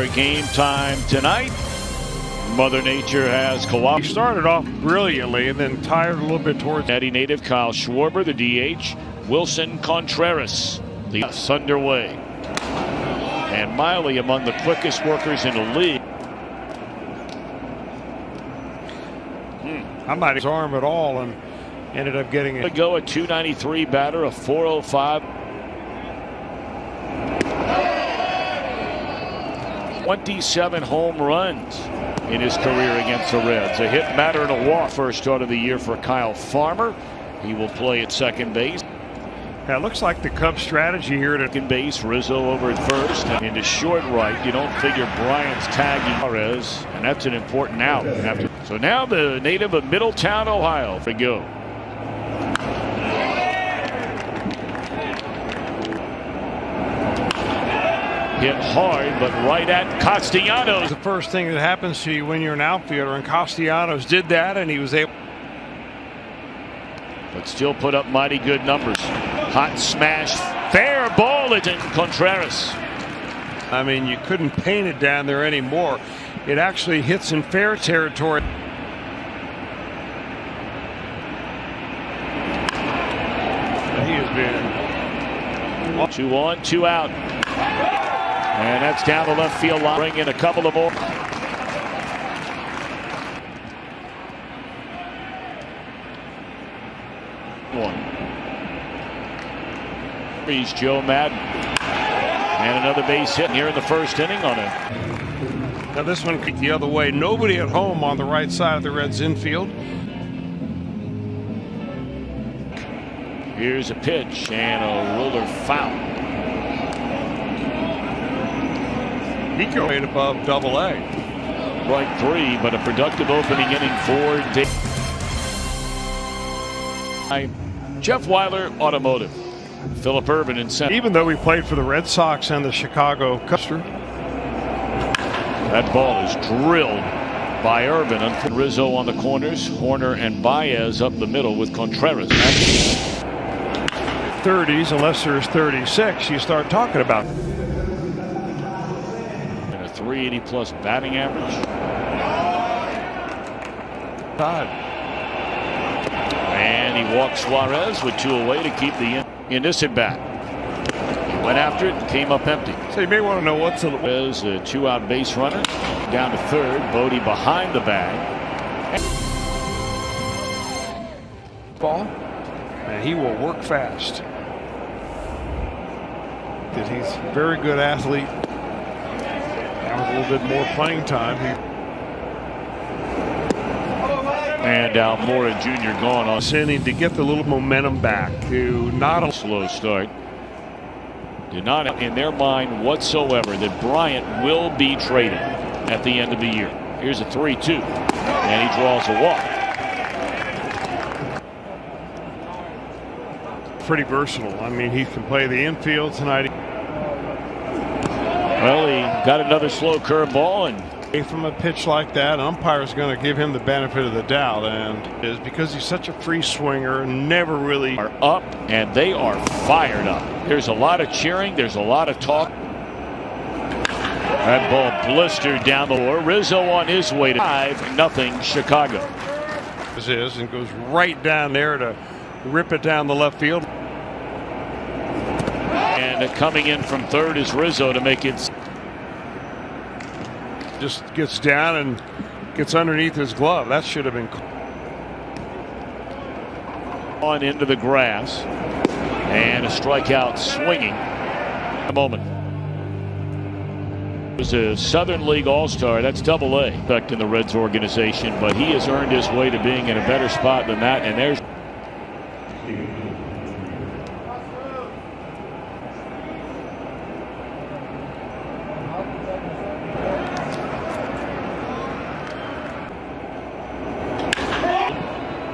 Their game time tonight. Mother Nature has cooperated. He started off brilliantly and then tired a little bit towards Cincinnati native Kyle Schwarber, the DH. Wilson Contreras, the underway. And Miley among the quickest workers in the league. I might his arm at all and ended up getting it. Go a 293 batter, a 405. 27 home runs in his career against the Reds. A hit, batter, and a walk. First start of the year for Kyle Farmer. He will play at second base. Yeah, it looks like the Cubs' strategy here at second base. Rizzo over at first. Into short right. You don't figure Bryant's tagging Perez, and that's an important out. So now the native of Middletown, Ohio, for go. Hit hard, but right at Castellanos. The first thing that happens to you when you're an outfielder, and Castellanos did that, and he was able. But still put up mighty good numbers. Hot smash, fair ball. It's in Contreras. I mean, you couldn't paint it down there anymore. It actually hits in fair territory. He has been 2 on, 2 out. And that's down the left field line. Bring in a couple of more. He's Joe Madden. And another base hit here in the first inning on it. Now this one kicked the other way. Nobody at home on the right side of the Reds infield. Here's a pitch and a roller foul. He goes right above Double-A. Right 3, but a productive opening inning for Dave. Jeff Weiler, Automotive. Philip Irvin in center. Even though we played for the Red Sox and the Chicago Cubs. That ball is drilled by Irvin. Rizzo on the corners. Horner and Baez up the middle with Contreras. 30s, unless there's 36, you start talking about. And a 380 plus batting average. And he walks Suarez with 2 away to keep the in this at bat. He went after it and came up empty. So you may want to know what's the There's a 2-out base runner down to third. Bodie behind the bag. Ball, and he will work fast. That he's a very good athlete. Now with a little bit more playing time. And Almora Jr. gone on inning to get the little momentum back. To not a slow start. Did not in their mind whatsoever that Bryant will be traded at the end of the year. Here's a 3-2, and he draws a walk. Pretty versatile. I mean, he can play the infield tonight. Well, he got another slow curveball, and from a pitch like that, an umpire is going to give him the benefit of the doubt, and is because he's such a free swinger, never really are up, and they are fired up. There's a lot of cheering. There's a lot of talk. That ball blistered down the floor. Rizzo on his way to 5-0 Chicago. This is and goes right down there to rip it down the left field. And coming in from third is Rizzo to make it. Just gets down and gets underneath his glove. That should have been on into the grass, and a strikeout swinging. A moment. It was a Southern League All-Star. That's Double-A effect in the Reds organization, but he has earned his way to being in a better spot than that. And there's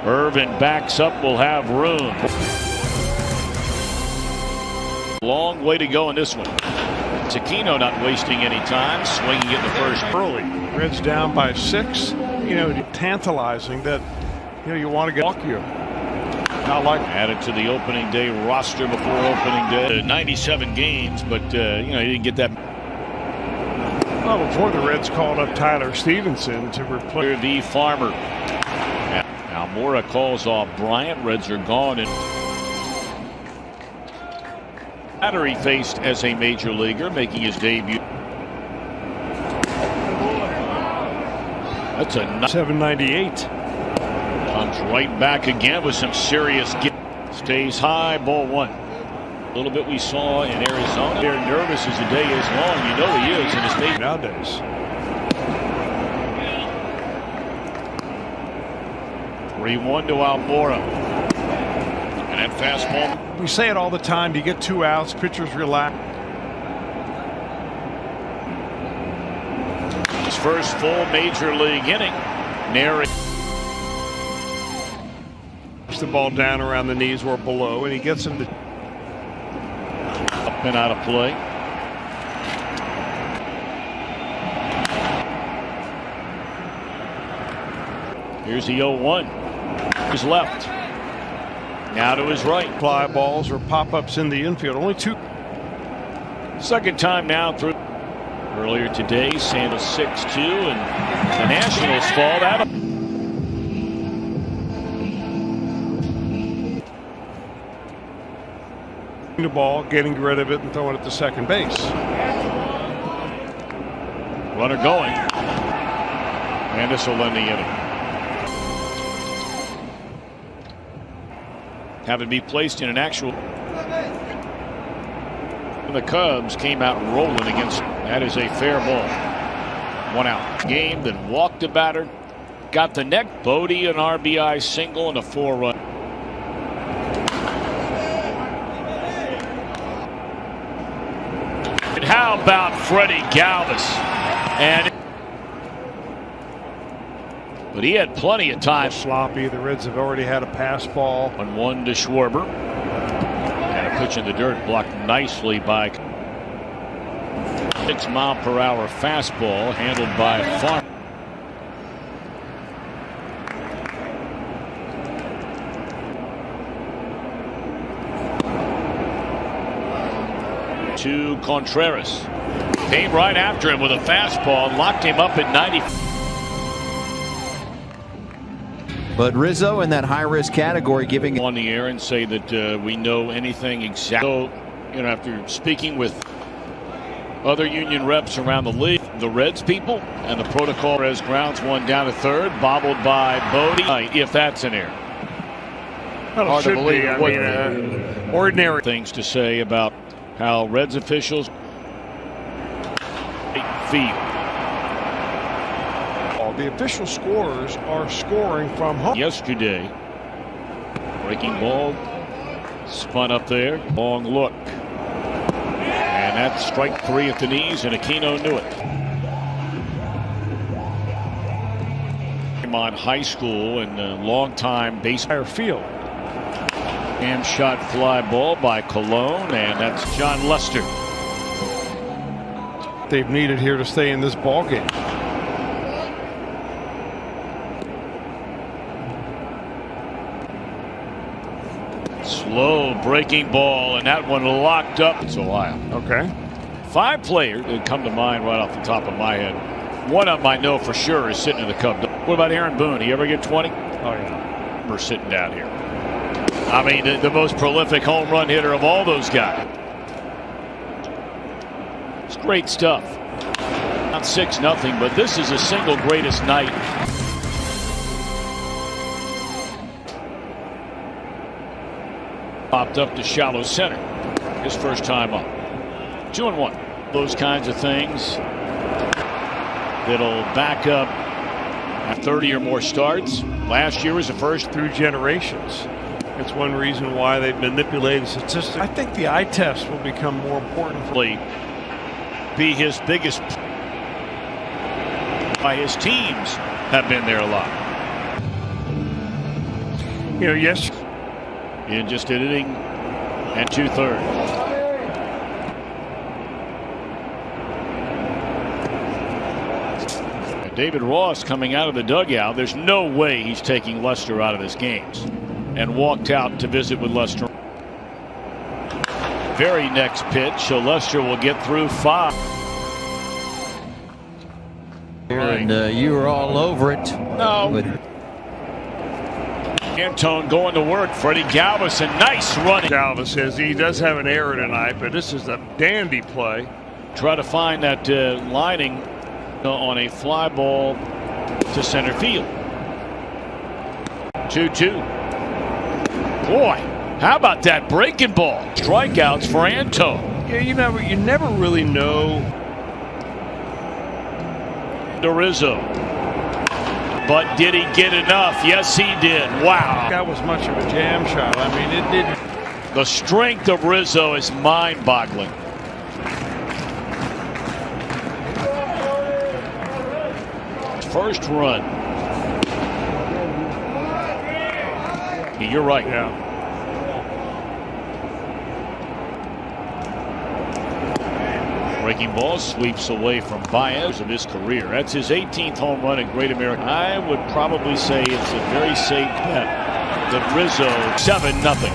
Irvin backs up, will have room. Long way to go in this one. Aquino not wasting any time, swinging it the first early. Reds down by 6. You know, tantalizing that you want to get walk you. Not like added to the opening day roster before opening day. 97 games, but he didn't get that. Well, before the Reds called up Tyler Stevenson to replace the Farmer. Now Mora calls off Bryant. Reds are gone. And Battery faced as a major leaguer, making his debut. That's a 798. Comes right back again with some serious. Stays high, ball one. A little bit we saw in Arizona. They're nervous as the day is long. You know he is in his state Nowadays. 3-1 to Almora. And that fastball. We say it all the time. You get 2 outs, pitchers relax. His first full major league inning. Nary. Push the ball down around the knees or below, and he gets him to. Up and out of play. Here's the 0-1. His left. Now to his right. Fly balls or pop-ups in the infield. Only 2. Second time now through. Earlier today, San was 6-2, and the Nationals fall out. The ball, getting rid of it, and throwing it to second base. Runner going. And this will end the inning. Having be placed in an actual. The Cubs came out rolling against. That is a fair ball. 1 out. Game that walked the batter. Got the neck. Bodie an RBI single and a 4-run. And how about Freddie Galvis? But he had plenty of time. Sloppy. The Reds have already had a pass ball. 1-1 to Schwarber. And a pitch in the dirt blocked nicely by 6-mile-per-hour fastball handled by Farmer. To Contreras. Came right after him with a fastball and locked him up at 90. But Rizzo in that high-risk category giving on the air and say that we know anything exactly. So, you know, after speaking with other union reps around the league, the Reds people and the protocol as grounds one down to third, bobbled by Bodie. If that's an error. Well, Hard to believe I what mean, ordinary things to say about how Reds officials feel. The official scorers are scoring from home. Yesterday, breaking ball, spun up there, long look. And that's strike 3 at the knees, and Aquino knew it. On high school and a long-time baseball field. Ham shot fly ball by Colon, and that's John Lester. They've needed here to stay in this ball game. Slow breaking ball, and that one locked up. It's Ohio. Okay. 5 players that come to mind right off the top of my head. One of them I know for sure is sitting in the Cubs. What about Aaron Boone? He ever get 20? Oh, yeah. We're sitting down here. I mean, the most prolific home run hitter of all those guys. It's great stuff. Not 6-0, but this is a single greatest night. Popped up to shallow center. His first time up. 2-1. Those kinds of things that'll back up 30 or more starts. Last year was the first through generations. It's one reason why they've manipulated statistics. I think the eye test will become more important for be his biggest. By his teams have been there a lot. You know, yes. In just an inning and 2/3. David Ross coming out of the dugout. There's no way he's taking Lester out of this game. And walked out to visit with Lester. Very next pitch, so Lester will get through 5. And you were all over it. No. Antone going to work. Freddie Galvis, a nice run. Galvis says he does have an error tonight, but this is a dandy play. Try to find that lining on a fly ball to center field. 2-2. Boy, how about that breaking ball? Strikeouts for Antone. Yeah, you never really know. To Rizzo. But did he get enough? Yes, he did. Wow. That was much of a jam shot. I mean, it didn't. The strength of Rizzo is mind-boggling. First run. You're right. Yeah. Breaking ball sweeps away from Baez of his career. That's his 18th home run in Great American. I would probably say it's a very safe bet that Rizzo 7-0.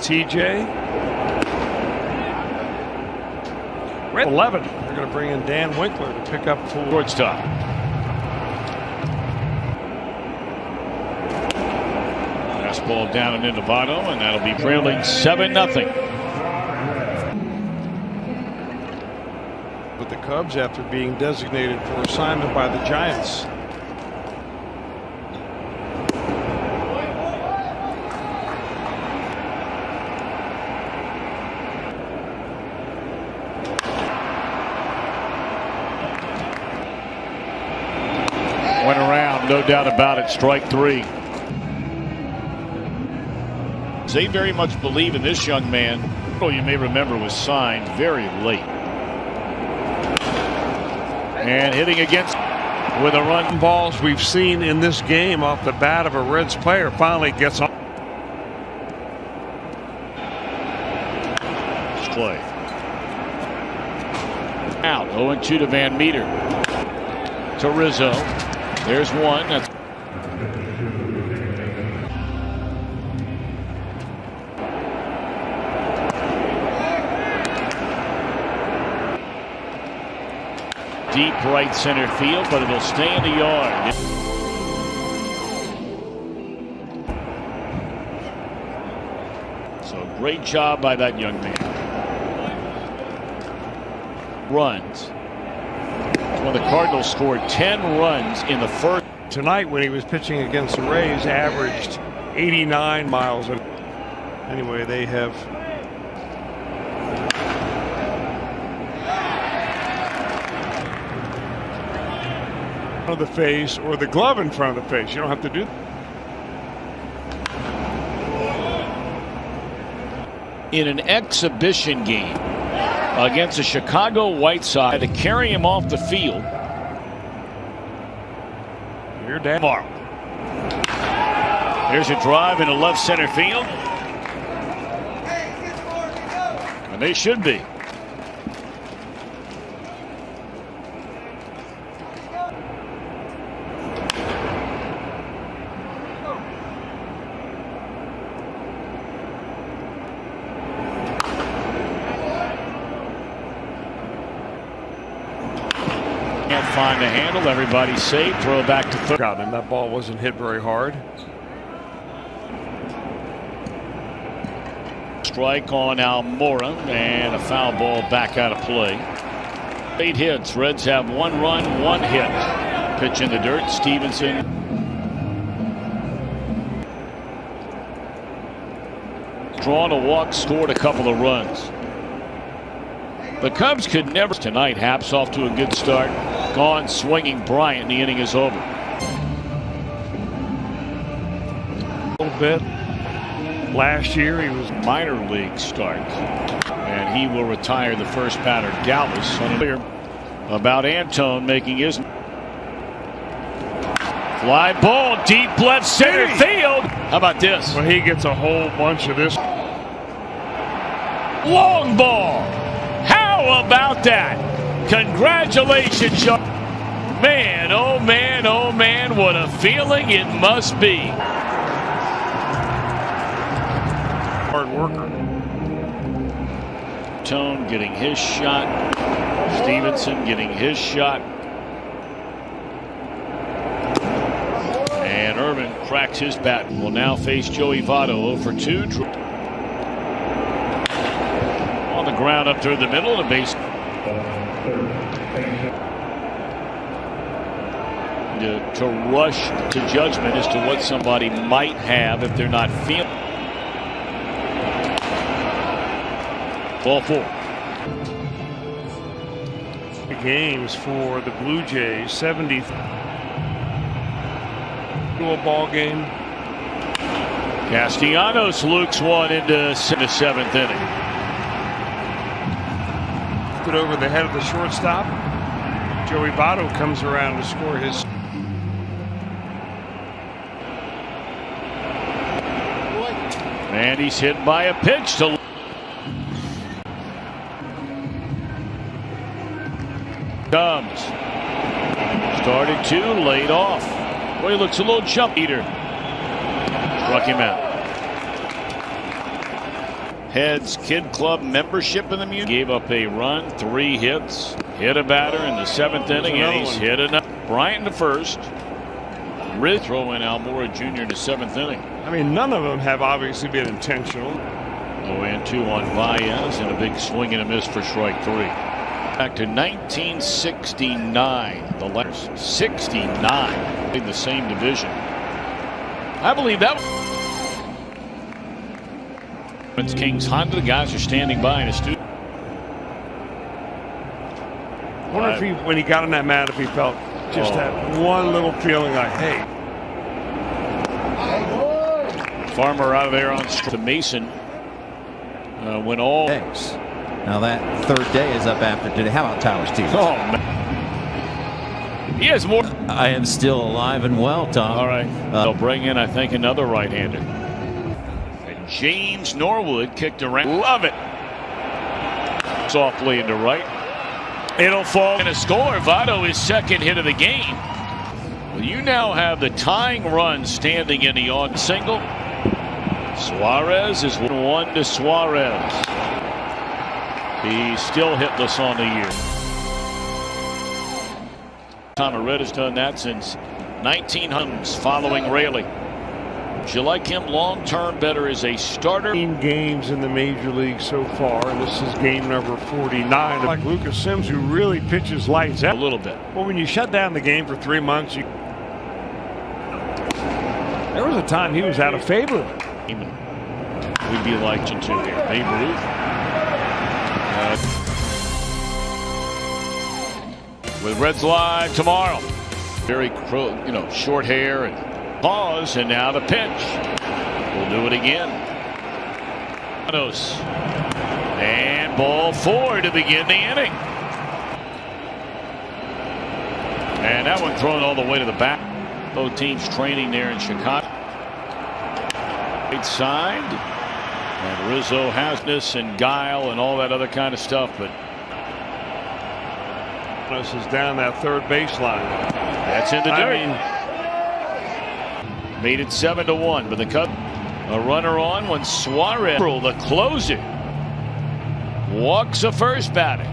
TJ. Red 11. They're going to bring in Dan Winkler to pick up full Shortstop. Fastball down and into Votto, and that'll be trailing 7-0. With the Cubs after being designated for assignment by the Giants. Went around, no doubt about it. Strike three. They very much believe in this young man, who you may remember was signed very late. And hitting against with a run. Balls we've seen in this game off the bat of a Reds player finally gets on. Play. Out. 0-2 to Van Meter. To Rizzo. There's one. That's deep right center field, but it'll stay in the yard. So great job by that young man. Runs. When the Cardinals scored 10 runs in the first. Tonight when he was pitching against the Rays averaged 89 miles an hour. Anyway, they have of the face or the glove in front of the face. You don't have to do that. In an exhibition game against the Chicago White Sox to carry him off the field. You're down. There's a drive into left center field. And they should be. Can't find the handle. Everybody's safe. Throw back to third. And that ball wasn't hit very hard. Strike on Almora and a foul ball back out of play. 8 hits. Reds have 1 run, 1 hit. Pitch in the dirt. Stevenson. Drawn a walk, scored a couple of runs. The Cubs could never tonight. Haps off to a good start. Gone swinging Bryant. The inning is over. A little bit. Last year he was Minor league start. And he will retire the first batter. Galvis on clear about Antone making his fly ball deep left center field. How about this? Well, he gets a whole bunch of this. Long ball. How about that? Congratulations, Sean. Man, oh man, oh man, what a feeling it must be. Hard worker. Tone getting his shot. Stevenson getting his shot. And Irvin cracks his bat. Will now face Joey Votto 0 for 2. On the ground up through the middle of the base. To rush to judgment as to what somebody might have if they're not feeling. Ball 4. Games for the Blue Jays, 70 to a ball game. Castellanos lukes one into the 7th inning. Put over the head of the shortstop. Joey Votto comes around to score his. And he's hit by a pitch to. Comes. Started 2, laid off. Boy, he looks a little jump eater. Struck him out. Heads Kid Club membership in the Muni. Gave up a run, 3 hits. Hit a batter in the 7th inning, and he's hit another. Bryant to first. Rid throw in Almora Jr. to 7th inning. I mean, none of them have obviously been intentional. 0-2 on Baez, and a big swing and a miss for strike 3. Back to 1969. The letters 69 in the same division. I believe that. It's Kings Honda. The guys are standing by in a studio. I wonder if he, when he got on that mat, if he felt just that one little feeling like, hey. Farmer out of there on to Mason. When all. Thanks. Now that 3rd day is up after today. How about Tyler Stevens? Oh, man. He has more. I am still alive and well, Tom. All right. They'll bring in, I think, another right-hander. And James Norwood kicked around. Love it. Softly into right. It'll fall in a score. Votto is 2nd hit of the game. Well, you now have the tying run standing in the on single. Suarez is 1 to Suarez. He's still hitless on the year. Tom Red has done that since 1900 following Raley. Would you like him long-term better as a starter? 15 games in the major league so far, and this is game number 49. Like Lucas Sims, who really pitches lights out. A little bit. Well, when you shut down the game for 3 months, there was a time he was out of favor. We'd be like to here. Babe Ruth. With Reds Live tomorrow. Very, short hair and pause, and now the pitch. We'll do it again. And ball 4 to begin the inning. And that one thrown all the way to the back. Both teams training there in Chicago. Right side. And Rizzo, Hasness, and Guile, and all that other kind of stuff, but this is down that 3rd baseline. That's in the dirt. Made it 7-1, but the Cubs a runner on when Suarez, the closer, walks the first batter.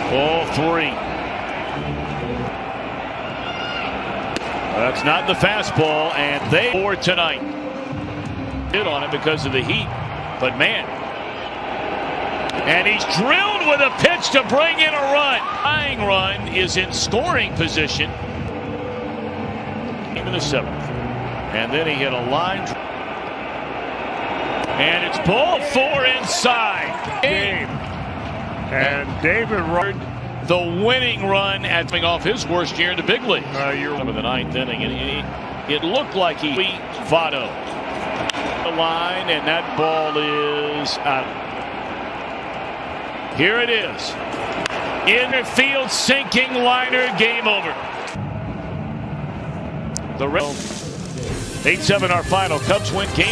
Ball 3. That's not the fastball, and they for tonight. Hit on it because of the heat, but man. And he's drilled with a pitch to bring in a run. Tying run is in scoring position. Into the 7th. And then he hit a line. And it's ball 4 inside. Game. And David Roard, the winning run at coming off his worst year in the big league. You're of the 9th inning, and it looked like he beat Votto. The line, and that ball is out. Here it is. Inner field sinking liner, game over. The 8-7 our final. Cubs win game.